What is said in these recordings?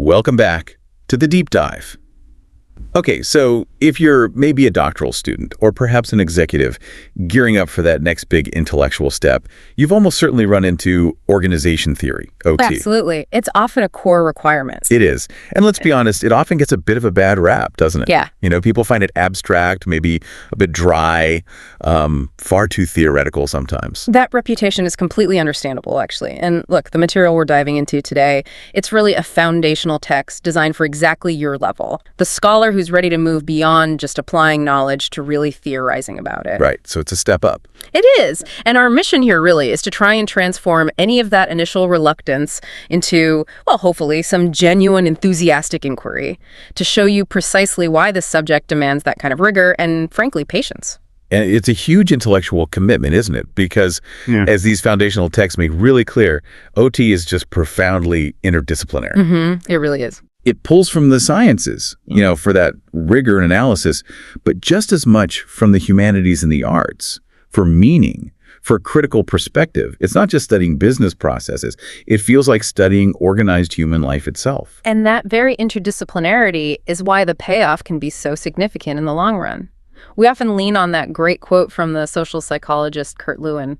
welcome back to the deep dive. Okay, so if you're maybe a doctoral student or perhaps an executive gearing up for that next big intellectual step, you've almost certainly run into organization theory, OT. Absolutely. It's often a core requirement. It is. And let's be honest, it often gets a bit of a bad rap, doesn't it? Yeah. People find it abstract, maybe a bit dry, far too theoretical sometimes. That reputation is completely understandable, actually. And look, the material we're diving into today, it's really a foundational text designed for exactly your level. The scholar who's ready to move beyond just applying knowledge to really theorizing about it. Right. So it's a step up. It is. And our mission here really is to try and transform any of that initial reluctance into, well, hopefully some genuine enthusiastic inquiry to show you precisely why this subject demands that kind of rigor and, frankly, patience. And it's a huge intellectual commitment, isn't it? Because as these foundational texts make really clear, OT is just profoundly interdisciplinary. Mm-hmm. It really is. It pulls from the sciences, for that rigor and analysis, but just as much from the humanities and the arts, for meaning, for critical perspective. It's not just studying business processes. It feels like studying organized human life itself. And that very interdisciplinarity is why the payoff can be so significant in the long run. We often lean on that great quote from the social psychologist Kurt Lewin.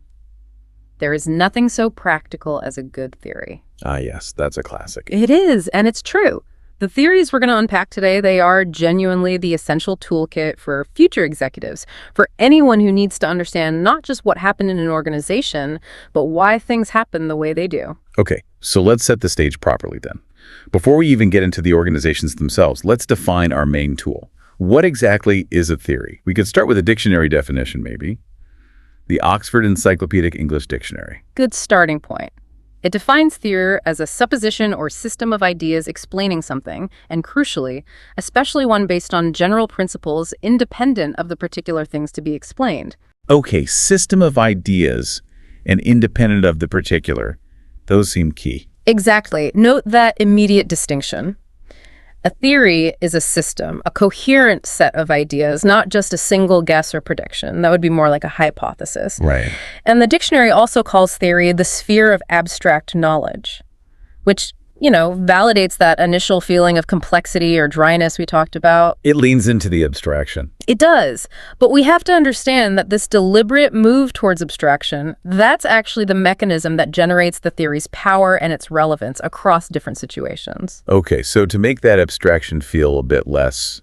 There is nothing so practical as a good theory. Ah, yes, that's a classic. It is, and it's true. The theories we're going to unpack today, they are genuinely the essential toolkit for future executives, for anyone who needs to understand not just what happened in an organization, but why things happen the way they do. Okay, so let's set the stage properly then. Before we even get into the organizations themselves, let's define our main tool. What exactly is a theory? We could start with a dictionary definition, maybe. The Oxford Encyclopedic English Dictionary. Good starting point. It defines theory as a supposition or system of ideas explaining something, and crucially, especially one based on general principles independent of the particular things to be explained. Okay, system of ideas and independent of the particular. Those seem key. Exactly. Note that immediate distinction. A theory is a system, a coherent set of ideas, not just a single guess or prediction. That would be more like a hypothesis. Right. And the dictionary also calls theory the sphere of abstract knowledge, which, validates that initial feeling of complexity or dryness we talked about. It leans into the abstraction. It does. But we have to understand that this deliberate move towards abstraction, that's actually the mechanism that generates the theory's power and its relevance across different situations. Okay, so to make that abstraction feel a bit less,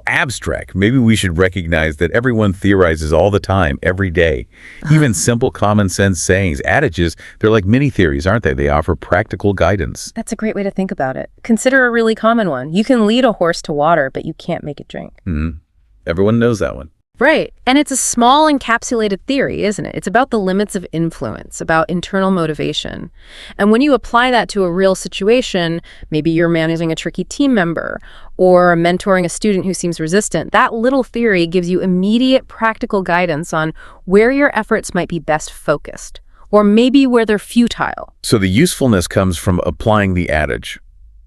abstract, maybe we should recognize that everyone theorizes all the time, every day. Even simple common sense sayings, adages, they're like mini theories, aren't they? They offer practical guidance. That's a great way to think about it. Consider a really common one. You can lead a horse to water, but you can't make it drink. Mm-hmm. Everyone knows that one. Right. And it's a small encapsulated theory, isn't it? It's about the limits of influence, about internal motivation. And when you apply that to a real situation, maybe you're managing a tricky team member or mentoring a student who seems resistant, that little theory gives you immediate practical guidance on where your efforts might be best focused, or maybe where they're futile. So the usefulness comes from applying the adage.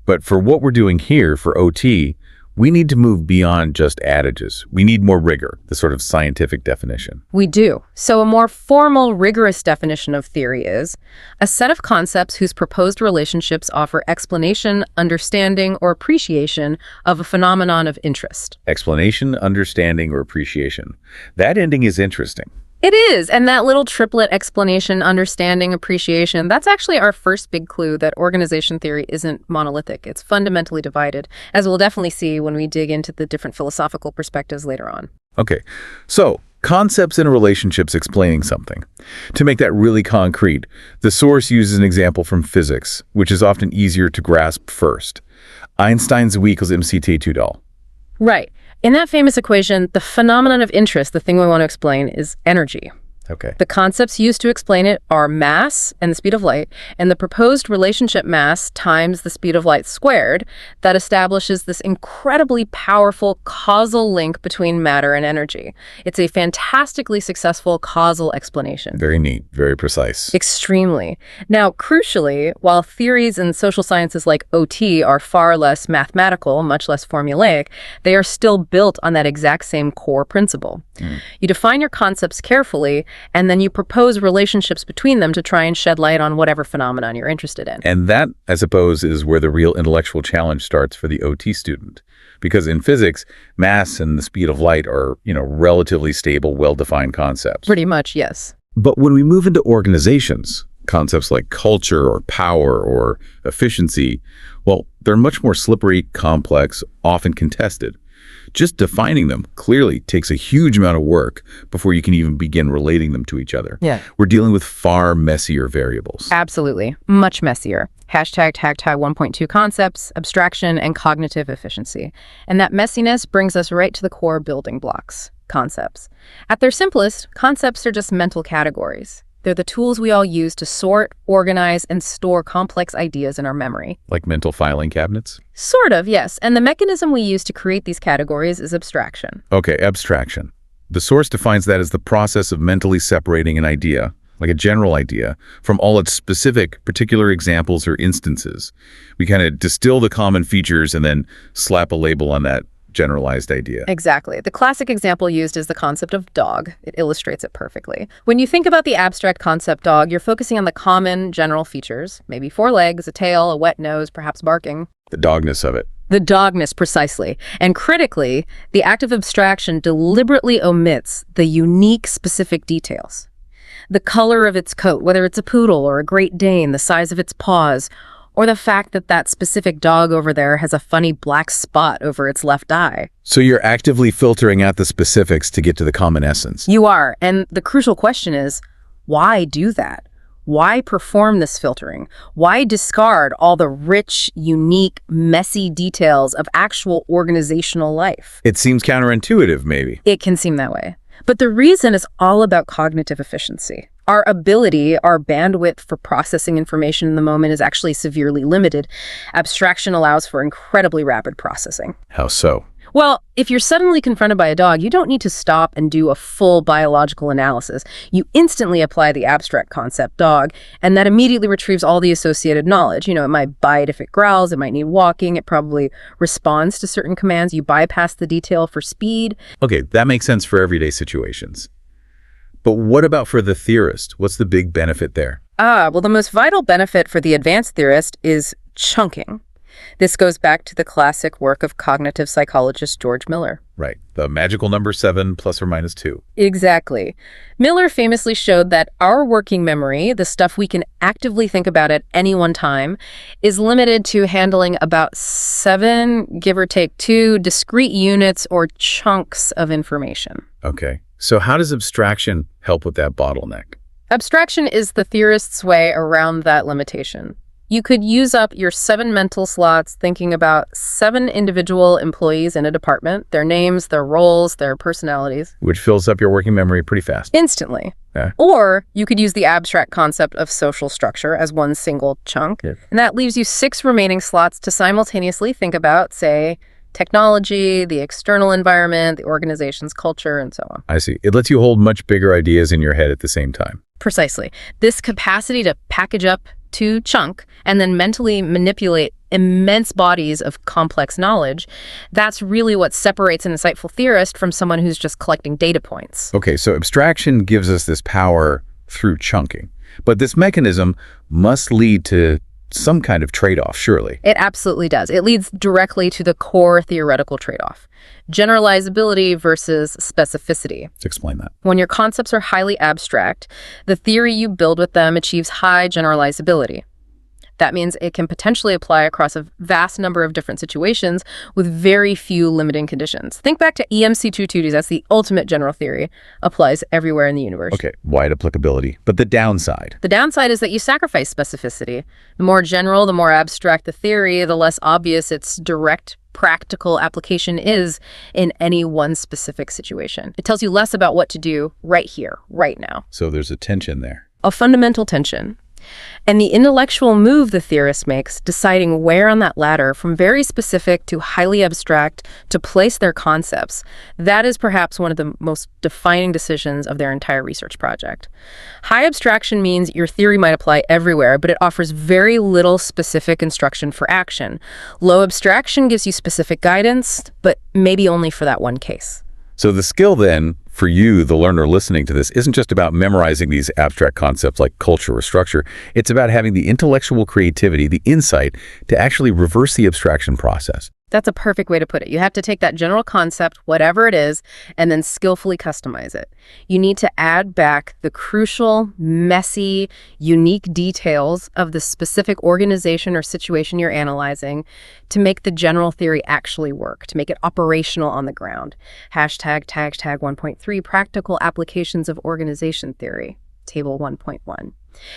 But for what we're doing here for OT, we need to move beyond just adages. We need more rigor, the sort of scientific definition. We do. So a more formal, rigorous definition of theory is a set of concepts whose proposed relationships offer explanation, understanding, or appreciation of a phenomenon of interest. Explanation, understanding, or appreciation. That ending is interesting. It is. And that little triplet, explanation, understanding, appreciation, that's actually our first big clue that organization theory isn't monolithic. It's fundamentally divided, as we'll definitely see when we dig into the different philosophical perspectives later on. Okay, so concepts and relationships explaining something. To make that really concrete, the source uses an example from physics, which is often easier to grasp first. Einstein's V equals mc/t 2 Right. In that famous equation, the phenomenon of interest, the thing we want to explain, is energy. Okay. The concepts used to explain it are mass and the speed of light, and the proposed relationship mass times the speed of light squared that establishes this incredibly powerful causal link between matter and energy. It's a fantastically successful causal explanation. Very neat, very precise. Extremely. Now, crucially, while theories in social sciences like OT are far less mathematical, much less formulaic, they are still built on that exact same core principle. You define your concepts carefully, and then you propose relationships between them to try and shed light on whatever phenomenon you're interested in. And that, I suppose, is where the real intellectual challenge starts for the OT student. Because in physics, mass and the speed of light are, relatively stable, well-defined concepts. Pretty much, yes. But when we move into organizations, concepts like culture or power or efficiency, well, they're much more slippery, complex, often contested. Just defining them clearly takes a huge amount of work before you can even begin relating them to each other. Yeah. We're dealing with far messier variables. Absolutely. Much messier. #tag 1.2 concepts, abstraction, and cognitive efficiency. And that messiness brings us right to the core building blocks, concepts. At their simplest, concepts are just mental categories. They're the tools we all use to sort, organize, and store complex ideas in our memory. Like mental filing cabinets? Sort of, yes. And the mechanism we use to create these categories is abstraction. Okay, abstraction. The source defines that as the process of mentally separating an idea, like a general idea, from all its specific, particular examples or instances. We kind of distill the common features and then slap a label on that generalized idea. Exactly. The classic example used is the concept of dog. It illustrates it perfectly. When you think about the abstract concept dog, you're focusing on the common general features, maybe 4 legs, a tail, a wet nose, perhaps barking. The dogness of it. The dogness, precisely. And critically, the act of abstraction deliberately omits the unique specific details. The color of its coat, whether it's a poodle or a Great Dane, the size of its paws, or the fact that that specific dog over there has a funny black spot over its left eye. So you're actively filtering out the specifics to get to the common essence. You are. And the crucial question is, why do that? Why perform this filtering? Why discard all the rich, unique, messy details of actual organizational life? It seems counterintuitive, maybe. It can seem that way. But the reason is all about cognitive efficiency. Our ability, our bandwidth for processing information in the moment is actually severely limited. Abstraction allows for incredibly rapid processing. How so? Well, if you're suddenly confronted by a dog, you don't need to stop and do a full biological analysis. You instantly apply the abstract concept dog, and that immediately retrieves all the associated knowledge. It might bite if it growls, it might need walking, it probably responds to certain commands. You bypass the detail for speed. Okay, that makes sense for everyday situations. But what about for the theorist? What's the big benefit there? Well, the most vital benefit for the advanced theorist is chunking. This goes back to the classic work of cognitive psychologist George Miller. Right. The magical number 7 ± 2. Exactly. Miller famously showed that our working memory, the stuff we can actively think about at any one time, is limited to handling about 7, give or take 2, discrete units or chunks of information. Okay. So how does abstraction help with that bottleneck? Abstraction is the theorist's way around that limitation. You could use up your 7 mental slots thinking about 7 individual employees in a department, their names, their roles, their personalities. Which fills up your working memory pretty fast. Instantly. Yeah. Or you could use the abstract concept of social structure as one single chunk. Yeah. And that leaves you 6 remaining slots to simultaneously think about, say, technology, the external environment, the organization's culture, and so on. I see. It lets you hold much bigger ideas in your head at the same time. Precisely. This capacity to package up to chunk and then mentally manipulate immense bodies of complex knowledge, that's really what separates an insightful theorist from someone who's just collecting data points. Okay, so abstraction gives us this power through chunking. But this mechanism must lead to some kind of trade-off, surely. It absolutely does. It leads directly to the core theoretical trade-off. Generalizability versus specificity. Let's explain that. When your concepts are highly abstract, the theory you build with them achieves high generalizability. That means it can potentially apply across a vast number of different situations with very few limiting conditions. Think back to EMC 220s. That's the ultimate general theory. Applies everywhere in the universe. Okay, wide applicability. But the downside? The downside is that you sacrifice specificity. The more general, the more abstract the theory, the less obvious its direct practical application is in any one specific situation. It tells you less about what to do right here, right now. So there's a tension there. A fundamental tension. And the intellectual move the theorist makes, deciding where on that ladder from very specific to highly abstract to place their concepts, that is perhaps one of the most defining decisions of their entire research project. High abstraction means your theory might apply everywhere, but it offers very little specific instruction for action. Low abstraction gives you specific guidance, but maybe only for that one case. So the skill then for you, the learner listening to this, isn't just about memorizing these abstract concepts like culture or structure. It's about having the intellectual creativity, the insight to actually reverse the abstraction process. That's a perfect way to put it. You have to take that general concept, whatever it is, and then skillfully customize it. You need to add back the crucial, messy, unique details of the specific organization or situation you're analyzing to make the general theory actually work, to make it operational on the ground. Hashtag tag 1.3 practical applications of organization theory, table 1.1.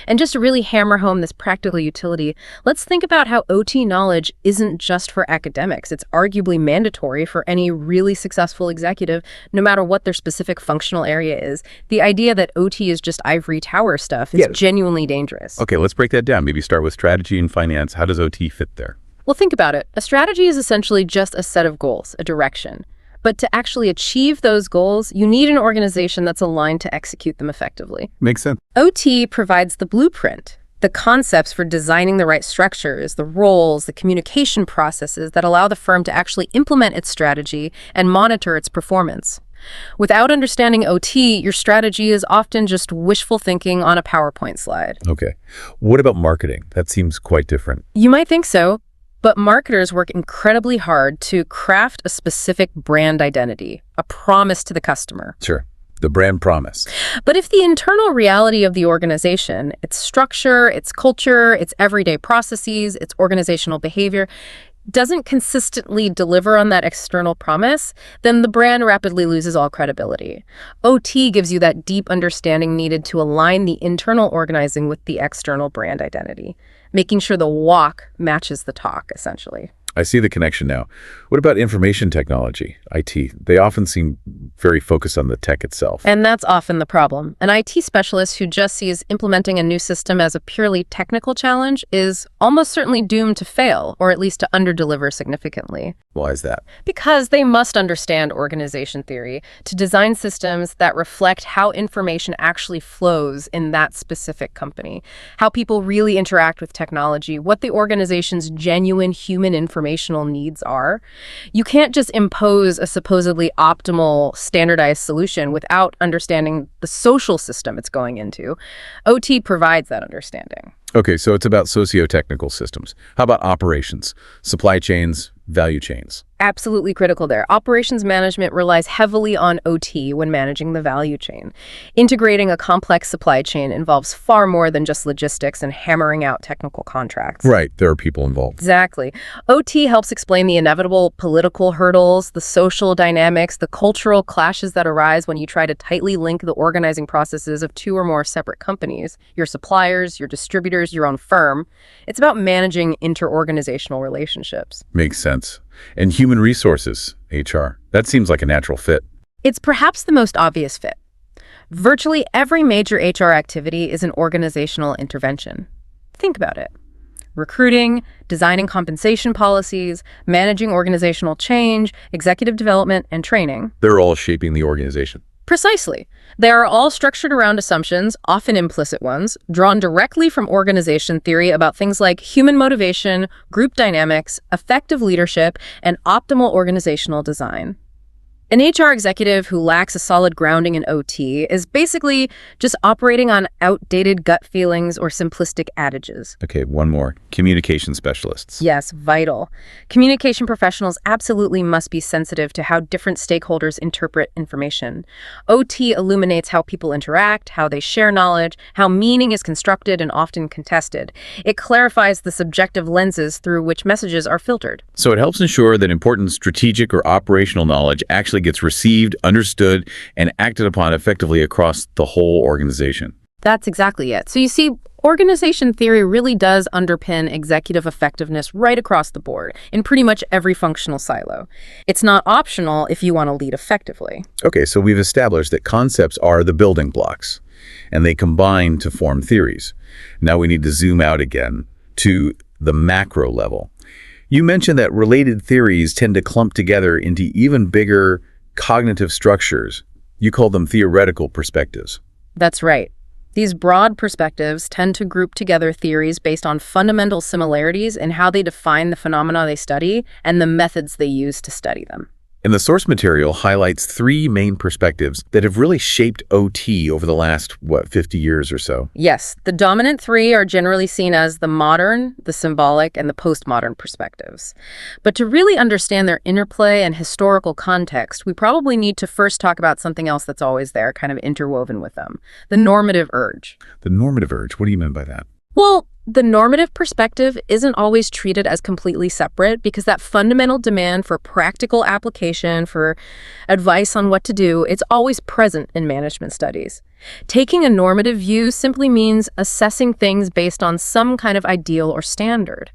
And just to really hammer home this practical utility, let's think about how OT knowledge isn't just for academics. It's arguably mandatory for any really successful executive, no matter what their specific functional area is. The idea that OT is just ivory tower stuff is genuinely dangerous. Okay, let's break that down. Maybe start with strategy and finance. How does OT fit there? Well, think about it. A strategy is essentially just a set of goals, a direction. But to actually achieve those goals, you need an organization that's aligned to execute them effectively. Makes sense. OT provides the blueprint, the concepts for designing the right structures, the roles, the communication processes that allow the firm to actually implement its strategy and monitor its performance. Without understanding OT, your strategy is often just wishful thinking on a PowerPoint slide. Okay. What about marketing? That seems quite different. You might think so. But marketers work incredibly hard to craft a specific brand identity, a promise to the customer. Sure. The brand promise. But if the internal reality of the organization, its structure, its culture, its everyday processes, its organizational behavior, doesn't consistently deliver on that external promise, then the brand rapidly loses all credibility. OT gives you that deep understanding needed to align the internal organizing with the external brand identity, making sure the walk matches the talk, essentially. I see the connection now. What about information technology, IT? They often seem very focused on the tech itself. And that's often the problem. An IT specialist who just sees implementing a new system as a purely technical challenge is almost certainly doomed to fail, or at least to underdeliver significantly. Why is that? Because they must understand organization theory to design systems that reflect how information actually flows in that specific company, how people really interact with technology, what the organization's genuine human informational needs are. You can't just impose a supposedly optimal standardized solution without understanding the social system it's going into. OT provides that understanding. Okay, so it's about socio-technical systems. How about operations, supply chains, value chains? Absolutely critical there. Operations management relies heavily on OT when managing the value chain. Integrating a complex supply chain involves far more than just logistics and hammering out technical contracts. Right, there are people involved. Exactly. OT helps explain the inevitable political hurdles, the social dynamics, the cultural clashes that arise when you try to tightly link the organizing processes of two or more separate companies, your suppliers, your distributors, your own firm. It's about managing interorganizational relationships. Makes sense. And human resources, HR, that seems like a natural fit. It's perhaps the most obvious fit. Virtually every major HR activity is an organizational intervention. Think about it. Recruiting, designing compensation policies, managing organizational change, executive development, and training. They're all shaping the organization. Precisely. They are all structured around assumptions, often implicit ones, drawn directly from organization theory about things like human motivation, group dynamics, effective leadership, and optimal organizational design. An HR executive who lacks a solid grounding in OT is basically just operating on outdated gut feelings or simplistic adages. Okay, one more. Communication specialists. Yes, vital. Communication professionals absolutely must be sensitive to how different stakeholders interpret information. OT illuminates how people interact, how they share knowledge, how meaning is constructed and often contested. It clarifies the subjective lenses through which messages are filtered. So it helps ensure that important strategic or operational knowledge actually gets received, understood, and acted upon effectively across the whole organization. That's exactly it. So you see, organization theory really does underpin executive effectiveness right across the board in pretty much every functional silo. It's not optional if you want to lead effectively. Okay, so we've established that concepts are the building blocks, and they combine to form theories. Now we need to zoom out again to the macro level. You mentioned that related theories tend to clump together into even bigger cognitive structures. You call them theoretical perspectives. That's right. These broad perspectives tend to group together theories based on fundamental similarities in how they define the phenomena they study and the methods they use to study them. And the source material highlights three main perspectives that have really shaped OT over the last, 50 years or so. Yes, the dominant three are generally seen as the modern, the symbolic, and the postmodern perspectives. But to really understand their interplay and historical context, we probably need to first talk about something else that's always there, kind of interwoven with them, the normative urge. The normative urge, what do you mean by that? Well, the normative perspective isn't always treated as completely separate because that fundamental demand for practical application, for advice on what to do, it's always present in management studies. Taking a normative view simply means assessing things based on some kind of ideal or standard.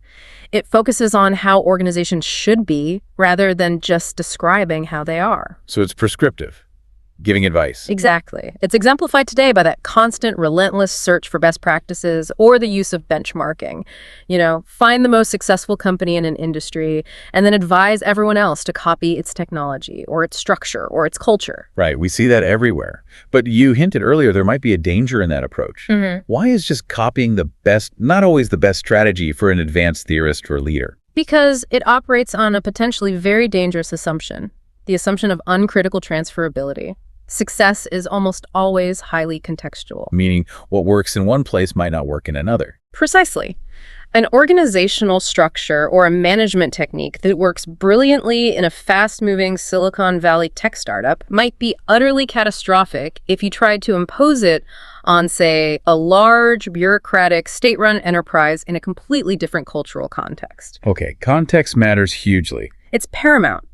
It focuses on how organizations should be rather than just describing how they are. So it's prescriptive, giving advice. Exactly. It's exemplified today by that constant, relentless search for best practices or the use of benchmarking. Find the most successful company in an industry and then advise everyone else to copy its technology or its structure or its culture. Right. We see that everywhere. But you hinted earlier there might be a danger in that approach. Why is just copying the best, not always the best strategy for an advanced theorist or leader? Because it operates on a potentially very dangerous assumption, the assumption of uncritical transferability. Success is almost always highly contextual. Meaning what works in one place might not work in another. Precisely. An organizational structure or a management technique that works brilliantly in a fast-moving Silicon Valley tech startup might be utterly catastrophic if you tried to impose it on, say, a large, bureaucratic, state-run enterprise in a completely different cultural context. Okay, context matters hugely. It's paramount.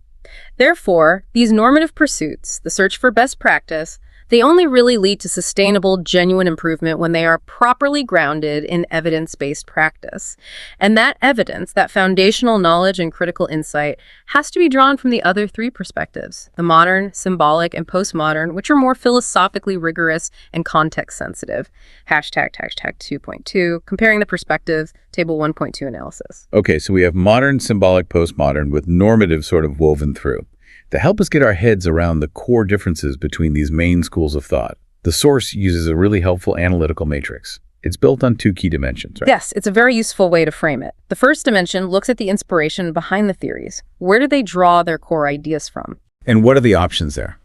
Therefore, these normative pursuits, the search for best practice, they only really lead to sustainable, genuine improvement when they are properly grounded in evidence-based practice. And that evidence, that foundational knowledge and critical insight, has to be drawn from the other three perspectives, the modern, symbolic, and postmodern, which are more philosophically rigorous and context-sensitive. Hashtag 2.2, comparing the perspectives, table 1.2 analysis. Okay, so we have modern, symbolic, postmodern with normative sort of woven through. To help us get our heads around the core differences between these main schools of thought, the source uses a really helpful analytical matrix. It's built on two key dimensions, right? Yes, it's a very useful way to frame it. The first dimension looks at the inspiration behind the theories. Where do they draw their core ideas from? And what are the options there?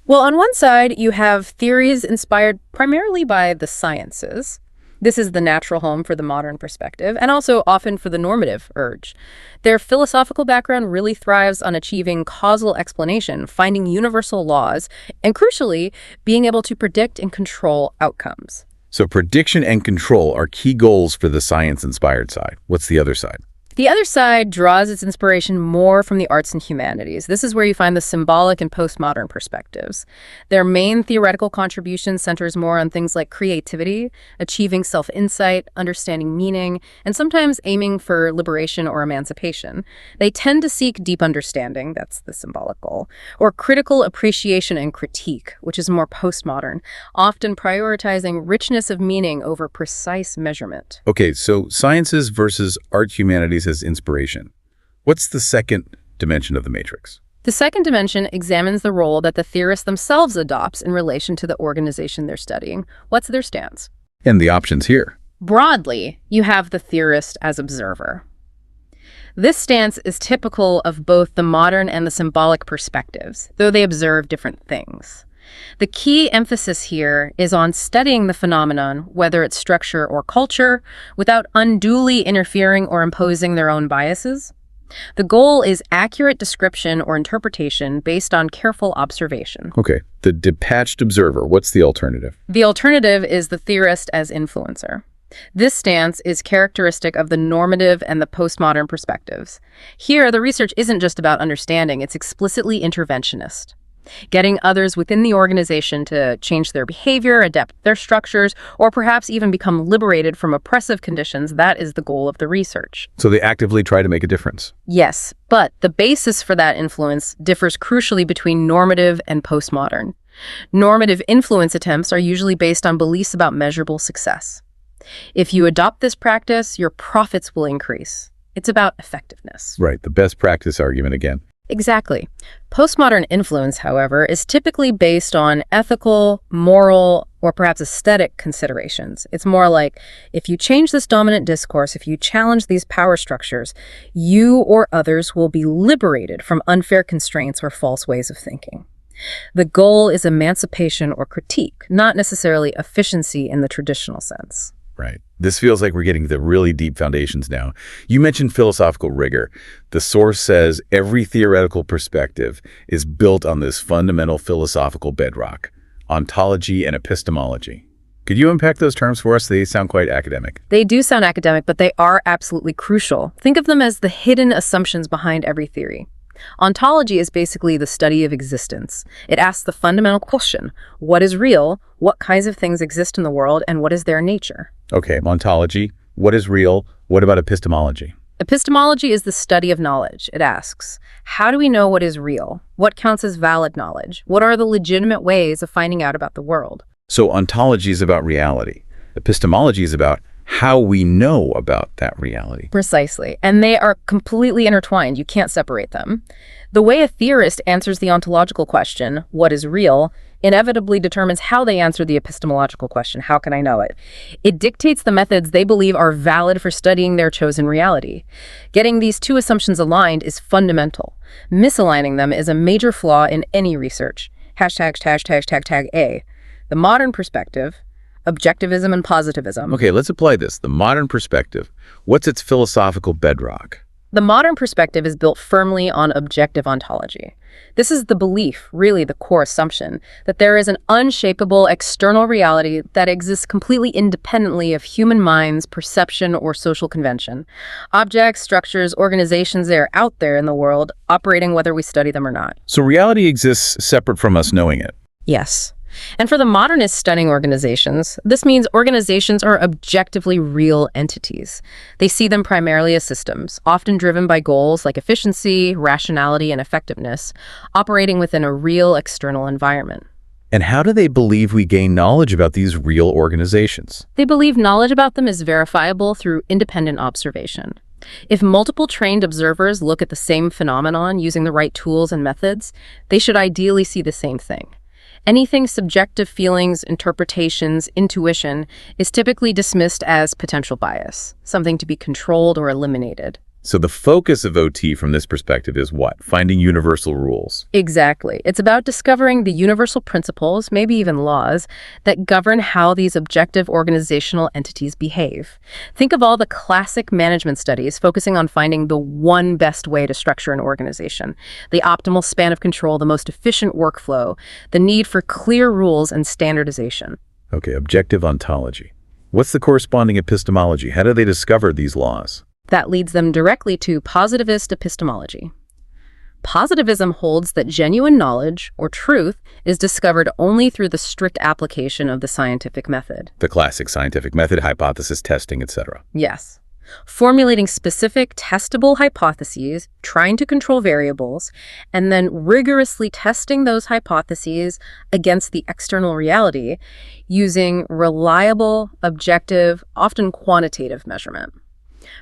Well, on one side, you have theories inspired primarily by the sciences. This is the natural home for the modern perspective, and also often for the normative urge. Their philosophical background really thrives on achieving causal explanation, finding universal laws, and crucially, being able to predict and control outcomes. So prediction and control are key goals for the science-inspired side. What's the other side? The other side draws its inspiration more from the arts and humanities. This is where you find the symbolic and postmodern perspectives. Their main theoretical contribution centers more on things like creativity, achieving self-insight, understanding meaning, and sometimes aiming for liberation or emancipation. They tend to seek deep understanding, that's the symbolic goal, or critical appreciation and critique, which is more postmodern, often prioritizing richness of meaning over precise measurement. Okay, so sciences versus art humanities as inspiration. What's the second dimension of the matrix? The second dimension examines the role that the theorist themselves adopts in relation to the organization they're studying. What's their stance? And the options here. Broadly, you have the theorist as observer. This stance is typical of both the modern and the symbolic perspectives, though they observe different things. The key emphasis here is on studying the phenomenon, whether it's structure or culture, without unduly interfering or imposing their own biases. The goal is accurate description or interpretation based on careful observation. Okay, the detached observer, what's the alternative? The alternative is the theorist as influencer. This stance is characteristic of the normative and the postmodern perspectives. Here, the research isn't just about understanding, it's explicitly interventionist. Getting others within the organization to change their behavior, adapt their structures, or perhaps even become liberated from oppressive conditions, that is the goal of the research. So they actively try to make a difference. Yes, but the basis for that influence differs crucially between normative and postmodern. Normative influence attempts are usually based on beliefs about measurable success. If you adopt this practice, your profits will increase. It's about effectiveness. Right, the best practice argument again. Exactly. Postmodern influence, however, is typically based on ethical, moral, or perhaps aesthetic considerations. It's more like, if you change this dominant discourse, if you challenge these power structures, you or others will be liberated from unfair constraints or false ways of thinking. The goal is emancipation or critique, not necessarily efficiency in the traditional sense. Right. This feels like we're getting to the really deep foundations now. You mentioned philosophical rigor. The source says every theoretical perspective is built on this fundamental philosophical bedrock, ontology and epistemology. Could you unpack those terms for us? They sound quite academic. They do sound academic, but they are absolutely crucial. Think of them as the hidden assumptions behind every theory. Ontology is basically the study of existence. It asks the fundamental question, what is real, what kinds of things exist in the world, and what is their nature? Okay, ontology, what is real? What about epistemology? Epistemology is the study of knowledge. It asks, how do we know what is real? What counts as valid knowledge? What are the legitimate ways of finding out about the world? So ontology is about reality. Epistemology is about how we know about that reality. Precisely. And they are completely intertwined. You can't separate them. The way a theorist answers the ontological question, what is real, inevitably determines how they answer the epistemological question, how can I know it? It dictates the methods they believe are valid for studying their chosen reality. Getting these two assumptions aligned is fundamental. Misaligning them is a major flaw in any research. #A. The modern perspective, objectivism and positivism. Okay, let's apply this. The modern perspective. What's its philosophical bedrock? The modern perspective is built firmly on objective ontology. This is the belief, really the core assumption, that there is an unshakable external reality that exists completely independently of human minds, perception, or social convention. Objects, structures, organizations, they are out there in the world, operating whether we study them or not. So reality exists separate from us knowing it. Yes. And for the modernist studying organizations, this means organizations are objectively real entities. They see them primarily as systems, often driven by goals like efficiency, rationality, and effectiveness, operating within a real external environment. And how do they believe we gain knowledge about these real organizations? They believe knowledge about them is verifiable through independent observation. If multiple trained observers look at the same phenomenon using the right tools and methods, they should ideally see the same thing. Anything subjective feelings, interpretations, intuition is typically dismissed as potential bias, something to be controlled or eliminated. So the focus of OT from this perspective is what? Finding universal rules. Exactly. It's about discovering the universal principles, maybe even laws, that govern how these objective organizational entities behave. Think of all the classic management studies focusing on finding the one best way to structure an organization, the optimal span of control, the most efficient workflow, the need for clear rules and standardization. Okay, objective ontology. What's the corresponding epistemology? How do they discover these laws? That leads them directly to positivist epistemology. Positivism holds that genuine knowledge, or truth, is discovered only through the strict application of the scientific method. The classic scientific method, hypothesis testing, etc. Yes. Formulating specific, testable hypotheses, trying to control variables, and then rigorously testing those hypotheses against the external reality using reliable, objective, often quantitative measurement.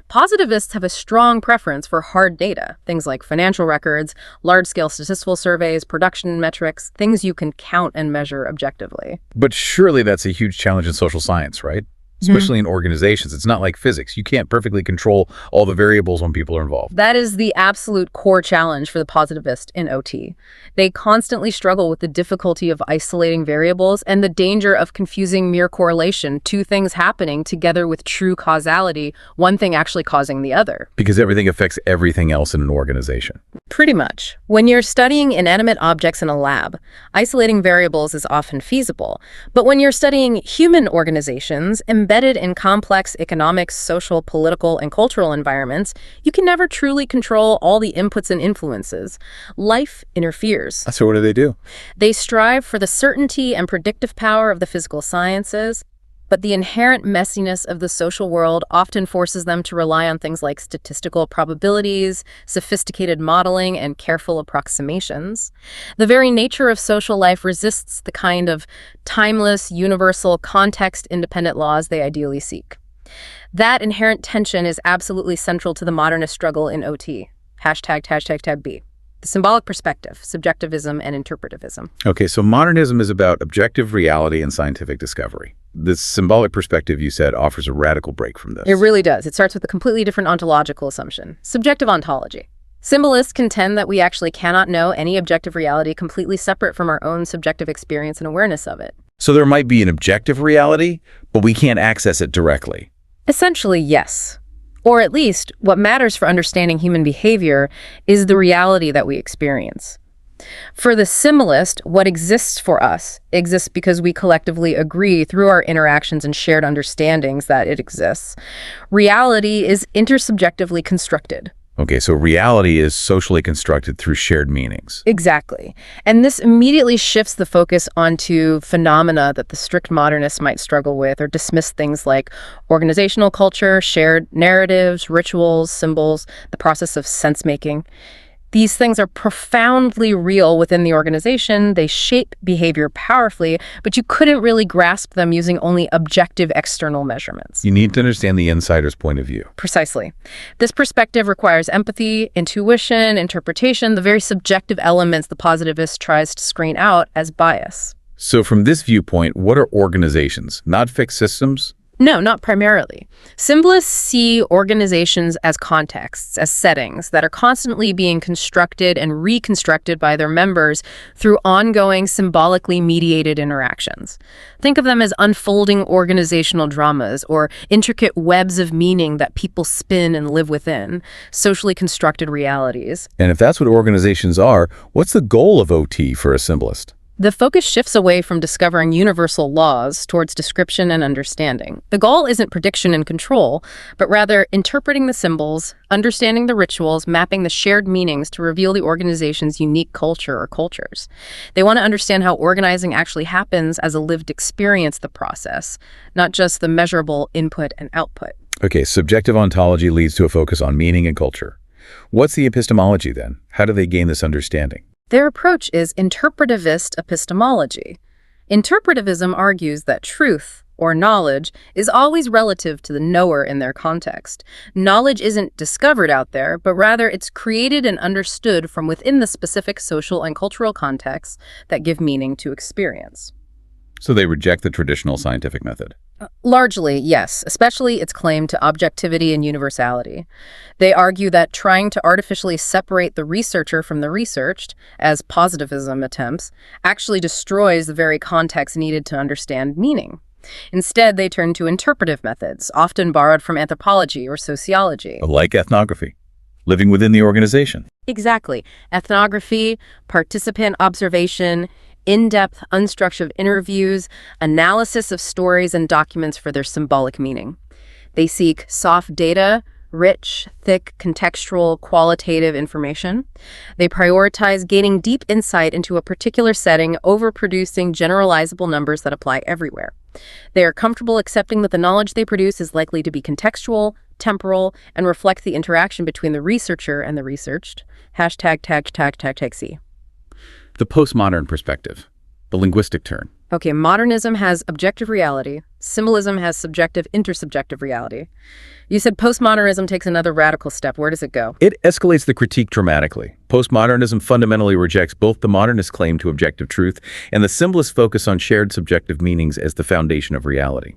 Positivists have a strong preference for hard data, things like financial records, large-scale statistical surveys, production metrics, things you can count and measure objectively. But surely that's a huge challenge in social science, right? Especially in organizations. It's not like physics. You can't perfectly control all the variables when people are involved. That is the absolute core challenge for the positivist in OT. They constantly struggle with the difficulty of isolating variables and the danger of confusing mere correlation, two things happening together with true causality, one thing actually causing the other. Because everything affects everything else in an organization. Pretty much. When you're studying inanimate objects in a lab, isolating variables is often feasible. But when you're studying human organizations, embedded in complex economic, social, political, and cultural environments, you can never truly control all the inputs and influences. Life interferes. So what do? They strive for the certainty and predictive power of the physical sciences, but the inherent messiness of the social world often forces them to rely on things like statistical probabilities, sophisticated modeling, and careful approximations. The very nature of social life resists the kind of timeless, universal, context-independent laws they ideally seek. That inherent tension is absolutely central to the modernist struggle in OT. #B. The symbolic perspective, subjectivism and interpretivism. Okay, so modernism is about objective reality and scientific discovery. This symbolic perspective, you said, offers a radical break from this. It really does. It starts with a completely different ontological assumption, subjective ontology. Symbolists contend that we actually cannot know any objective reality completely separate from our own subjective experience and awareness of it. So there might be an objective reality, but we can't access it directly. Essentially, yes. Or at least, what matters for understanding human behavior is the reality that we experience. For the symbolist, what exists for us exists because we collectively agree through our interactions and shared understandings that it exists. Reality is intersubjectively constructed. Okay, so reality is socially constructed through shared meanings. Exactly. And this immediately shifts the focus onto phenomena that the strict modernists might struggle with or dismiss, things like organizational culture, shared narratives, rituals, symbols, the process of sense-making. These things are profoundly real within the organization. They shape behavior powerfully, but you couldn't really grasp them using only objective external measurements. You need to understand the insider's point of view. Precisely. This perspective requires empathy, intuition, interpretation, the very subjective elements the positivist tries to screen out as bias. So from this viewpoint, what are organizations? Not fixed systems? No, not primarily. Symbolists see organizations as contexts, as settings that are constantly being constructed and reconstructed by their members through ongoing symbolically mediated interactions. Think of them as unfolding organizational dramas or intricate webs of meaning that people spin and live within, socially constructed realities. And if that's what organizations are, what's the goal of OT for a symbolist? The focus shifts away from discovering universal laws towards description and understanding. The goal isn't prediction and control, but rather interpreting the symbols, understanding the rituals, mapping the shared meanings to reveal the organization's unique culture or cultures. They want to understand how organizing actually happens as a lived experience, the process, not just the measurable input and output. Okay, subjective ontology leads to a focus on meaning and culture. What's the epistemology then? How do they gain this understanding? Their approach is interpretivist epistemology. Interpretivism argues that truth, or knowledge, is always relative to the knower in their context. Knowledge isn't discovered out there, but rather it's created and understood from within the specific social and cultural contexts that give meaning to experience. So they reject the traditional scientific method. Largely, yes, especially its claim to objectivity and universality. They argue that trying to artificially separate the researcher from the researched, as positivism attempts, actually destroys the very context needed to understand meaning. Instead, they turn to interpretive methods, often borrowed from anthropology or sociology. Like ethnography, living within the organization. Exactly. Ethnography, participant observation, in-depth, unstructured interviews, analysis of stories and documents for their symbolic meaning. They seek soft data, rich, thick, contextual, qualitative information. They prioritize gaining deep insight into a particular setting over producing generalizable numbers that apply everywhere. They are comfortable accepting that the knowledge they produce is likely to be contextual, temporal, and reflect the interaction between the researcher and the researched. ###C. The postmodern perspective, the linguistic turn. Okay, modernism has objective reality. Symbolism has subjective, intersubjective reality. You said postmodernism takes another radical step. Where does it go? It escalates the critique dramatically. Postmodernism fundamentally rejects both the modernist claim to objective truth and the symbolist focus on shared subjective meanings as the foundation of reality.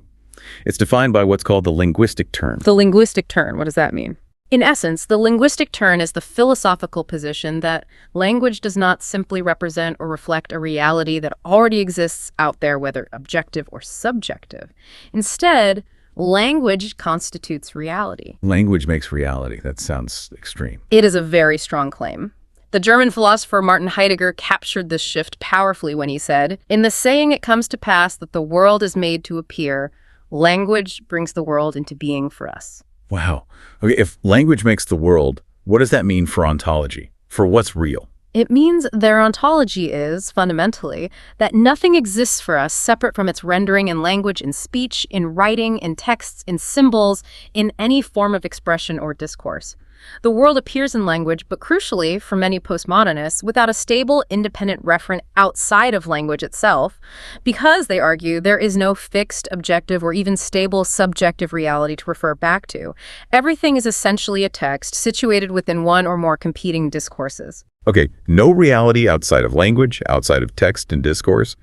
It's defined by what's called the linguistic turn. The linguistic turn, what does that mean? In essence, the linguistic turn is the philosophical position that language does not simply represent or reflect a reality that already exists out there, whether objective or subjective. Instead, language constitutes reality. Language makes reality. That sounds extreme. It is a very strong claim. The German philosopher Martin Heidegger captured this shift powerfully when he said, "In the saying it comes to pass that the world is made to appear, language brings the world into being for us." Wow. Okay, if language makes the world, what does that mean for ontology? For what's real? It means their ontology is, fundamentally, that nothing exists for us separate from its rendering in language, in speech, in writing, in texts, in symbols, in any form of expression or discourse. The world appears in language, but crucially, for many postmodernists, without a stable, independent referent outside of language itself, because, they argue, there is no fixed, objective, or even stable subjective reality to refer back to. Everything is essentially a text situated within one or more competing discourses. Okay, no reality outside of language, outside of text and discourse.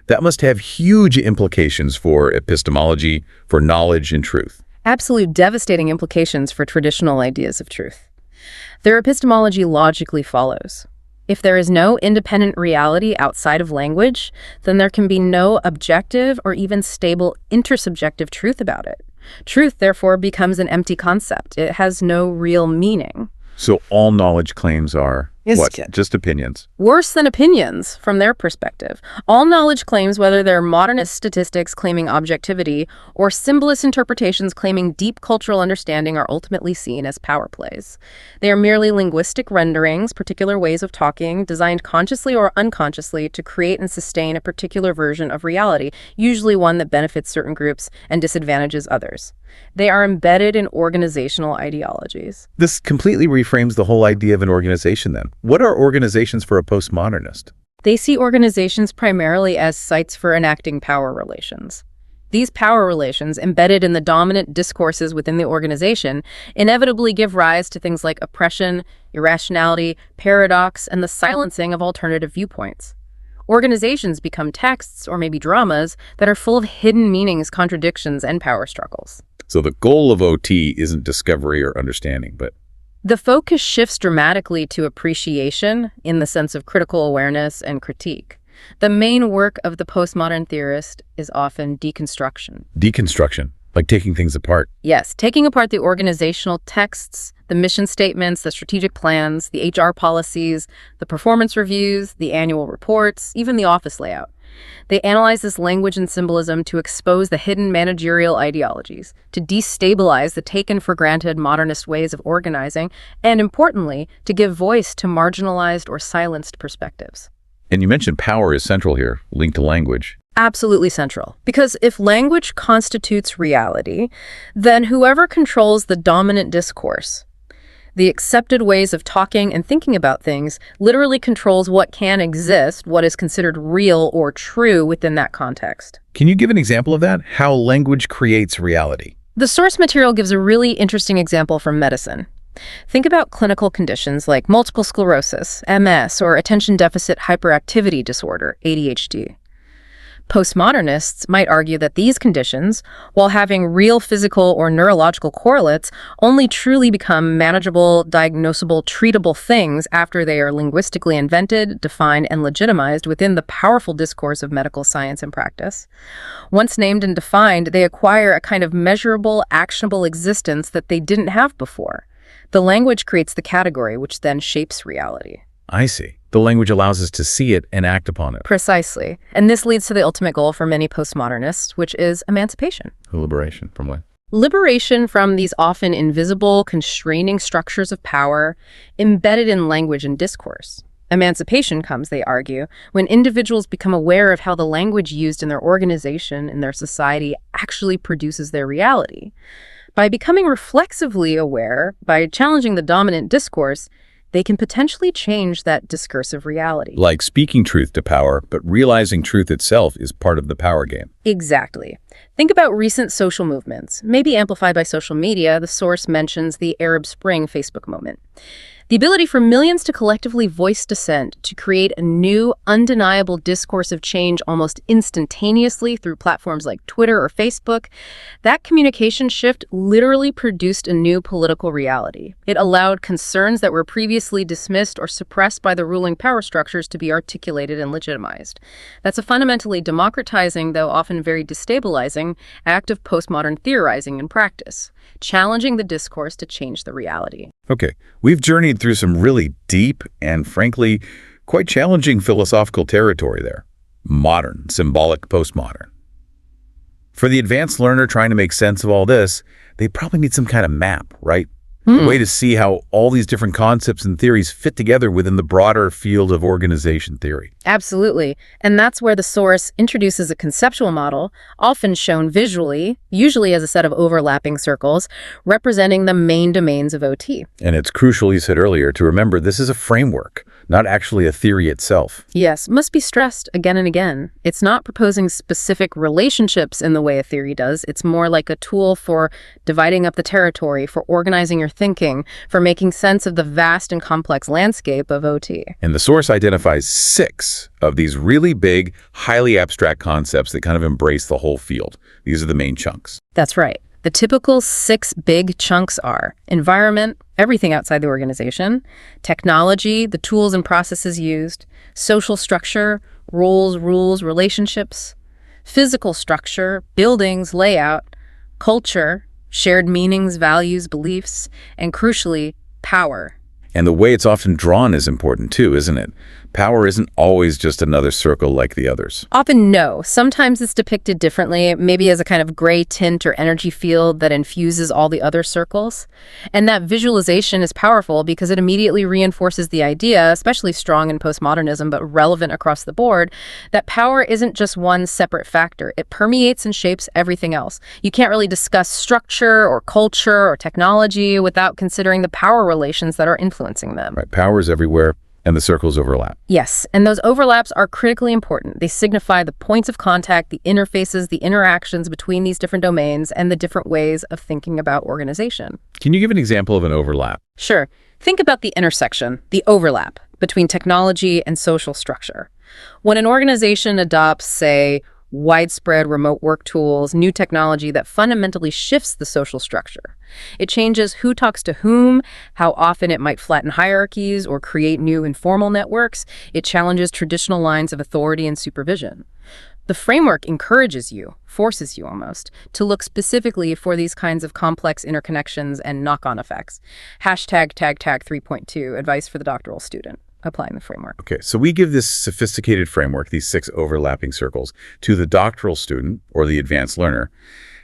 That must have huge implications for epistemology, for knowledge and truth. Absolute devastating implications for traditional ideas of truth. Their epistemology logically follows. If there is no independent reality outside of language, then there can be no objective or even stable intersubjective truth about it. Truth, therefore, becomes an empty concept. It has no real meaning. So all knowledge claims are, what? Yes. Just opinions. Worse than opinions, from their perspective. All knowledge claims, whether they're modernist statistics claiming objectivity or symbolist interpretations claiming deep cultural understanding, are ultimately seen as power plays. They are merely linguistic renderings, particular ways of talking, designed consciously or unconsciously to create and sustain a particular version of reality, usually one that benefits certain groups and disadvantages others. They are embedded in organizational ideologies. This completely reframes the whole idea of an organization then. What are organizations for a postmodernist? They see organizations primarily as sites for enacting power relations. These power relations, embedded in the dominant discourses within the organization, inevitably give rise to things like oppression, irrationality, paradox, and the silencing of alternative viewpoints. Organizations become texts, or maybe dramas, that are full of hidden meanings, contradictions, and power struggles. So the goal of OT isn't discovery or understanding, but the focus shifts dramatically to appreciation in the sense of critical awareness and critique. The main work of the postmodern theorist is often deconstruction. Deconstruction, like taking things apart. Yes, taking apart the organizational texts, the mission statements, the strategic plans, the HR policies, the performance reviews, the annual reports, even the office layout. They analyze this language and symbolism to expose the hidden managerial ideologies, to destabilize the taken-for-granted modernist ways of organizing, and importantly, to give voice to marginalized or silenced perspectives. And you mentioned power is central here, linked to language. Absolutely central. Because if language constitutes reality, then whoever controls the dominant discourse, the accepted ways of talking and thinking about things, literally controls what can exist, what is considered real or true within that context. Can you give an example of that? How language creates reality? The source material gives a really interesting example from medicine. Think about clinical conditions like multiple sclerosis, MS, or attention deficit hyperactivity disorder, ADHD. Postmodernists might argue that these conditions, while having real physical or neurological correlates, only truly become manageable, diagnosable, treatable things after they are linguistically invented, defined, and legitimized within the powerful discourse of medical science and practice. Once named and defined, they acquire a kind of measurable, actionable existence that they didn't have before. The language creates the category, which then shapes reality. I see. The language allows us to see it and act upon it. Precisely. And this leads to the ultimate goal for many postmodernists, which is emancipation. Liberation from what? Liberation from these often invisible, constraining structures of power embedded in language and discourse. Emancipation comes, they argue, when individuals become aware of how the language used in their organization and their society actually produces their reality. By becoming reflexively aware, by challenging the dominant discourse, they can potentially change that discursive reality. Like speaking truth to power, but realizing truth itself is part of the power game. Exactly. Think about recent social movements, maybe amplified by social media. The source mentions the Arab Spring Facebook moment. The ability for millions to collectively voice dissent, to create a new, undeniable discourse of change almost instantaneously through platforms like Twitter or Facebook, that communication shift literally produced a new political reality. It allowed concerns that were previously dismissed or suppressed by the ruling power structures to be articulated and legitimized. That's a fundamentally democratizing, though often very destabilizing, act of postmodern theorizing in practice, challenging the discourse to change the reality. Okay, we've journeyed through some really deep and, frankly, quite challenging philosophical territory there. Modern, symbolic, postmodern. For the advanced learner trying to make sense of all this, they probably need some kind of map, right? A way to see how all these different concepts and theories fit together within the broader field of organization theory. Absolutely. And that's where the source introduces a conceptual model, often shown visually, usually as a set of overlapping circles, representing the main domains of OT. And it's crucial, you said earlier, to remember this is a framework, not actually a theory itself. Yes, must be stressed again and again. It's not proposing specific relationships in the way a theory does. It's more like a tool for dividing up the territory, for organizing your thinking, for making sense of the vast and complex landscape of OT. And the source identifies 6 of these really big, highly abstract concepts that kind of embrace the whole field. These are the main chunks. That's right. The typical 6 big chunks are environment, everything outside the organization, technology, the tools and processes used, social structure, roles, rules, relationships, physical structure, buildings, layout, culture, shared meanings, values, beliefs, and crucially, power. And the way it's often drawn is important too, isn't it? Power isn't always just another circle like the others. Often no. Sometimes it's depicted differently, maybe as a kind of gray tint or energy field that infuses all the other circles. And that visualization is powerful because it immediately reinforces the idea, especially strong in postmodernism, but relevant across the board, that power isn't just one separate factor. It permeates and shapes everything else. You can't really discuss structure or culture or technology without considering the power relations that are influencing them. Right, power is everywhere. And the circles overlap. Yes, and those overlaps are critically important. They signify the points of contact, the interfaces, the interactions between these different domains, and the different ways of thinking about organization. Can you give an example of an overlap? Sure. Think about the intersection, the overlap between technology and social structure. When an organization adopts, say, widespread remote work tools, new technology that fundamentally shifts the social structure. It changes who talks to whom, how often it might flatten hierarchies or create new informal networks. It challenges traditional lines of authority and supervision. The framework encourages you, forces you almost, to look specifically for these kinds of complex interconnections and knock-on effects. Hashtag tag 3.2, advice for the doctoral student. Applying the framework. Okay, so we give this sophisticated framework, these 6 overlapping circles, to the doctoral student or the advanced learner.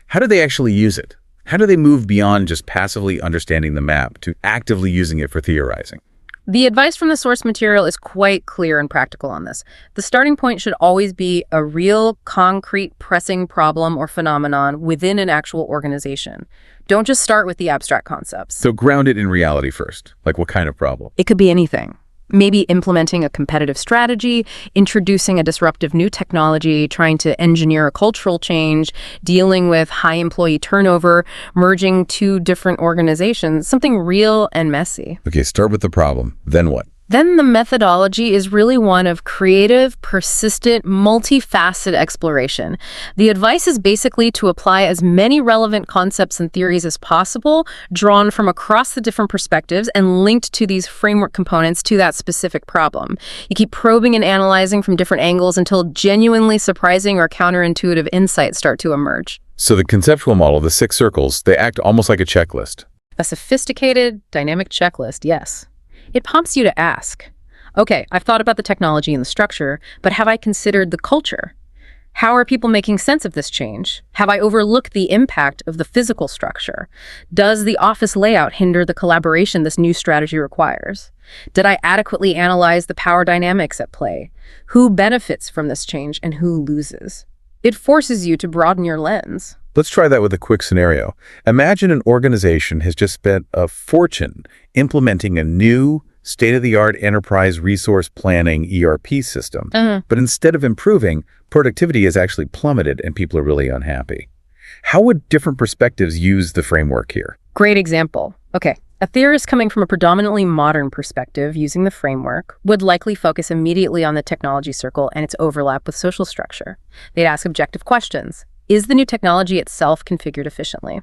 How do they actually use it? How do they move beyond just passively understanding the map to actively using it for theorizing? The advice from the source material is quite clear and practical on this. The starting point should always be a real, concrete, pressing problem or phenomenon within an actual organization. Don't just start with the abstract concepts. So ground it in reality first. Like what kind of problem? It could be anything. Maybe implementing a competitive strategy, introducing a disruptive new technology, trying to engineer a cultural change, dealing with high employee turnover, merging 2 different organizations, something real and messy. Okay, start with the problem. Then what? Then the methodology is really one of creative, persistent, multifaceted exploration. The advice is basically to apply as many relevant concepts and theories as possible, drawn from across the different perspectives and linked to these framework components to that specific problem. You keep probing and analyzing from different angles until genuinely surprising or counterintuitive insights start to emerge. So the conceptual model, the 6 circles, they act almost like a checklist. A sophisticated, dynamic checklist, yes. It prompts you to ask, okay, I've thought about the technology and the structure, but have I considered the culture? How are people making sense of this change? Have I overlooked the impact of the physical structure? Does the office layout hinder the collaboration this new strategy requires? Did I adequately analyze the power dynamics at play? Who benefits from this change and who loses? It forces you to broaden your lens. Let's try that with a quick scenario. Imagine an organization has just spent a fortune implementing a new state-of-the-art enterprise resource planning ERP system. But instead of improving, productivity has actually plummeted and people are really unhappy. How would different perspectives use the framework here? Great example. Okay, a theorist coming from a predominantly modern perspective using the framework would likely focus immediately on the technology circle and its overlap with social structure. They'd ask objective questions. Is the new technology itself configured efficiently?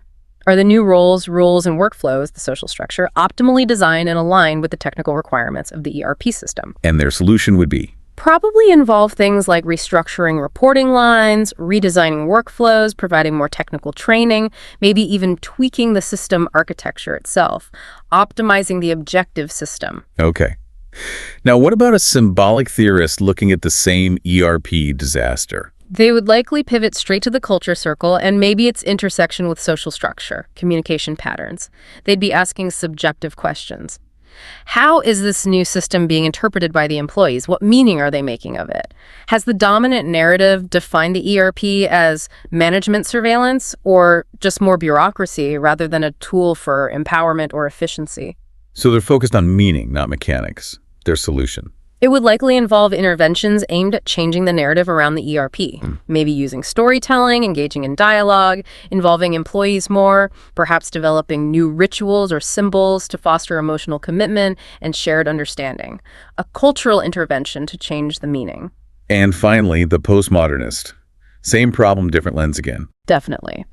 Are the new roles, rules, and workflows, the social structure, optimally designed and aligned with the technical requirements of the ERP system? And their solution would be? Probably involve things like restructuring reporting lines, redesigning workflows, providing more technical training, maybe even tweaking the system architecture itself, optimizing the objective system. Okay. Now, what about a symbolic theorist looking at the same ERP disaster? They would likely pivot straight to the culture circle and maybe its intersection with social structure, communication patterns. They'd be asking subjective questions. How is this new system being interpreted by the employees? What meaning are they making of it? Has the dominant narrative defined the ERP as management surveillance or just more bureaucracy rather than a tool for empowerment or efficiency? So they're focused on meaning, not mechanics, their solution. It would likely involve interventions aimed at changing the narrative around the ERP, maybe using storytelling, engaging in dialogue, involving employees more, perhaps developing new rituals or symbols to foster emotional commitment and shared understanding. A cultural intervention to change the meaning. And finally, the postmodernist. Same problem, different lens again. Definitely.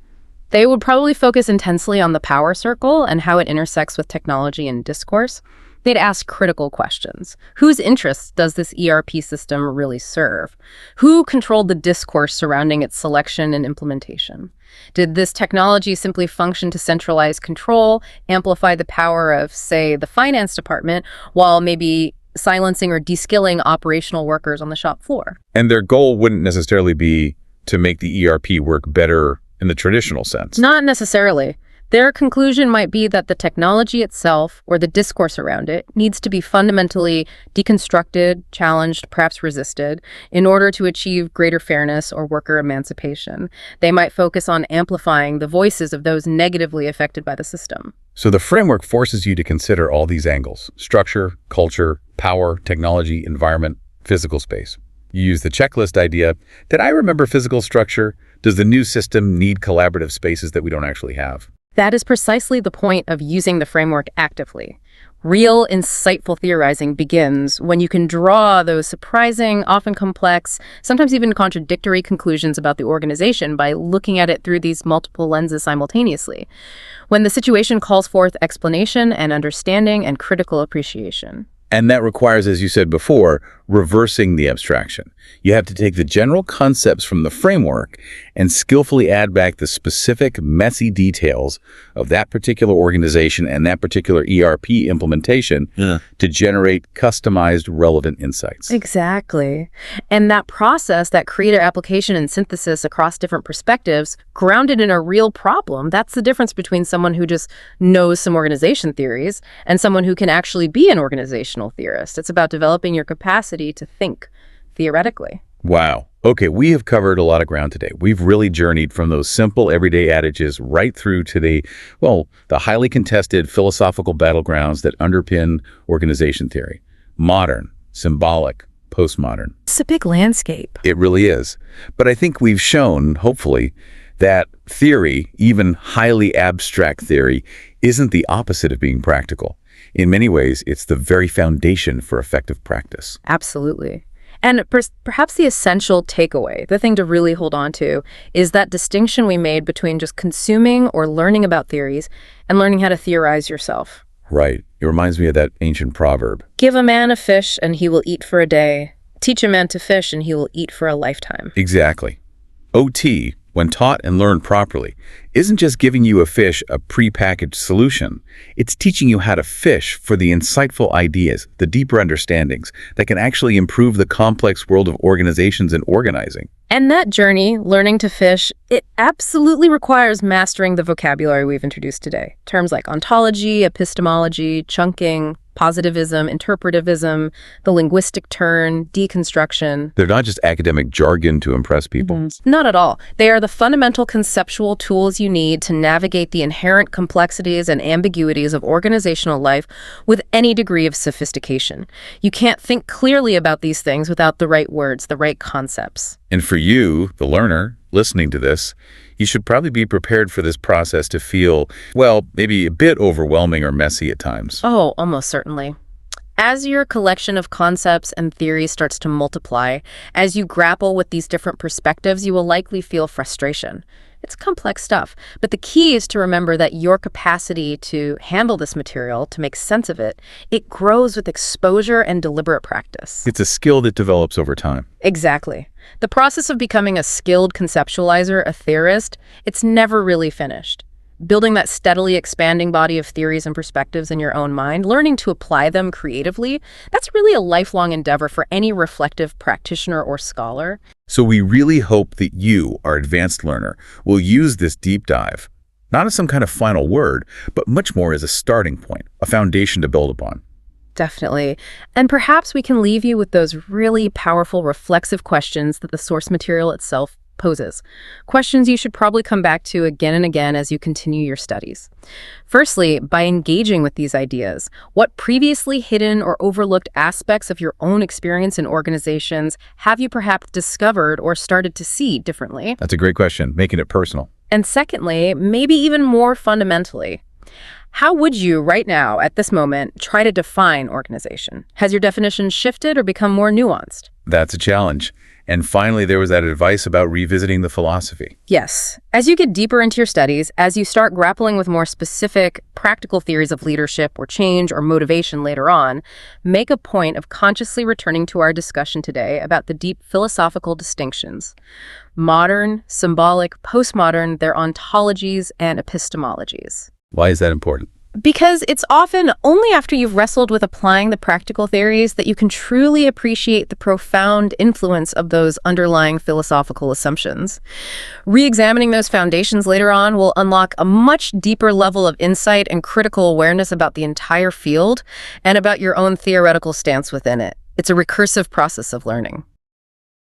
They would probably focus intensely on the power circle and how it intersects with technology and discourse. They'd ask critical questions. Whose interests does this ERP system really serve? Who controlled the discourse surrounding its selection and implementation? Did this technology simply function to centralize control, amplify the power of, say, the finance department, while maybe silencing or de-skilling operational workers on the shop floor? And their goal wouldn't necessarily be to make the ERP work better in the traditional sense. Not necessarily. Their conclusion might be that the technology itself, or the discourse around it, needs to be fundamentally deconstructed, challenged, perhaps resisted, in order to achieve greater fairness or worker emancipation. They might focus on amplifying the voices of those negatively affected by the system. So the framework forces you to consider all these angles: structure, culture, power, technology, environment, physical space. You use the checklist idea. Did I remember physical structure? Does the new system need collaborative spaces that we don't actually have? That is precisely the point of using the framework actively. Real, insightful theorizing begins when you can draw those surprising, often complex, sometimes even contradictory conclusions about the organization by looking at it through these multiple lenses simultaneously. When the situation calls forth explanation and understanding and critical appreciation. And that requires, as you said before, reversing the abstraction. You have to take the general concepts from the framework and skillfully add back the specific, messy details of that particular organization and that particular ERP implementation to generate customized, relevant insights. Exactly. And that process, that creative application and synthesis across different perspectives, grounded in a real problem, that's the difference between someone who just knows some organization theories and someone who can actually be an organizational theorist. It's about developing your capacity to think theoretically. Wow. Okay, we have covered a lot of ground today. We've really journeyed from those simple everyday adages right through to the highly contested philosophical battlegrounds that underpin organization theory. Modern, symbolic, postmodern. It's a big landscape. It really is. But I think we've shown, hopefully, that theory, even highly abstract theory, isn't the opposite of being practical. In many ways, it's the very foundation for effective practice. Absolutely. And perhaps the essential takeaway, the thing to really hold on to, is that distinction we made between just consuming or learning about theories and learning how to theorize yourself. Right. It reminds me of that ancient proverb. Give a man a fish and he will eat for a day. Teach a man to fish and he will eat for a lifetime. Exactly. OT, when taught and learned properly, isn't just giving you a fish a prepackaged solution. It's teaching you how to fish for the insightful ideas, the deeper understandings that can actually improve the complex world of organizations and organizing. And that journey, learning to fish, it absolutely requires mastering the vocabulary we've introduced today. Terms like ontology, epistemology, chunking, positivism, interpretivism, the linguistic turn, deconstruction. They're not just academic jargon to impress people. Not at all. They are the fundamental conceptual tools you need to navigate the inherent complexities and ambiguities of organizational life with any degree of sophistication. You can't think clearly about these things without the right words, the right concepts. And for you, the learner, listening to this, you should probably be prepared for this process to feel, maybe a bit overwhelming or messy at times. Oh, almost certainly. As your collection of concepts and theories starts to multiply, as you grapple with these different perspectives, you will likely feel frustration. It's complex stuff, but the key is to remember that your capacity to handle this material, to make sense of it, it grows with exposure and deliberate practice. It's a skill that develops over time. Exactly. The process of becoming a skilled conceptualizer, a theorist, it's never really finished. building that steadily expanding body of theories and perspectives in your own mind, learning to apply them creatively, that's really a lifelong endeavor for any reflective practitioner or scholar. So we really hope that you, our advanced learner, will use this deep dive, not as some kind of final word, but much more as a starting point, a foundation to build upon. Definitely. And perhaps we can leave you with those really powerful reflexive questions that the source material itself poses. Questions you should probably come back to again and again as you continue your studies. Firstly, by engaging with these ideas, what previously hidden or overlooked aspects of your own experience in organizations have you perhaps discovered or started to see differently? That's a great question, making it personal. And secondly, maybe even more fundamentally, how would you, right now, at this moment, try to define organization? Has your definition shifted or become more nuanced? That's a challenge. And finally, there was that advice about revisiting the philosophy. Yes. As you get deeper into your studies, as you start grappling with more specific, practical theories of leadership or change or motivation later on, make a point of consciously returning to our discussion today about the deep philosophical distinctions. Modern, symbolic, postmodern, their ontologies and epistemologies. Why is that important? Because it's often only after you've wrestled with applying the practical theories that you can truly appreciate the profound influence of those underlying philosophical assumptions. Re-examining those foundations later on will unlock a much deeper level of insight and critical awareness about the entire field and about your own theoretical stance within it. It's a recursive process of learning.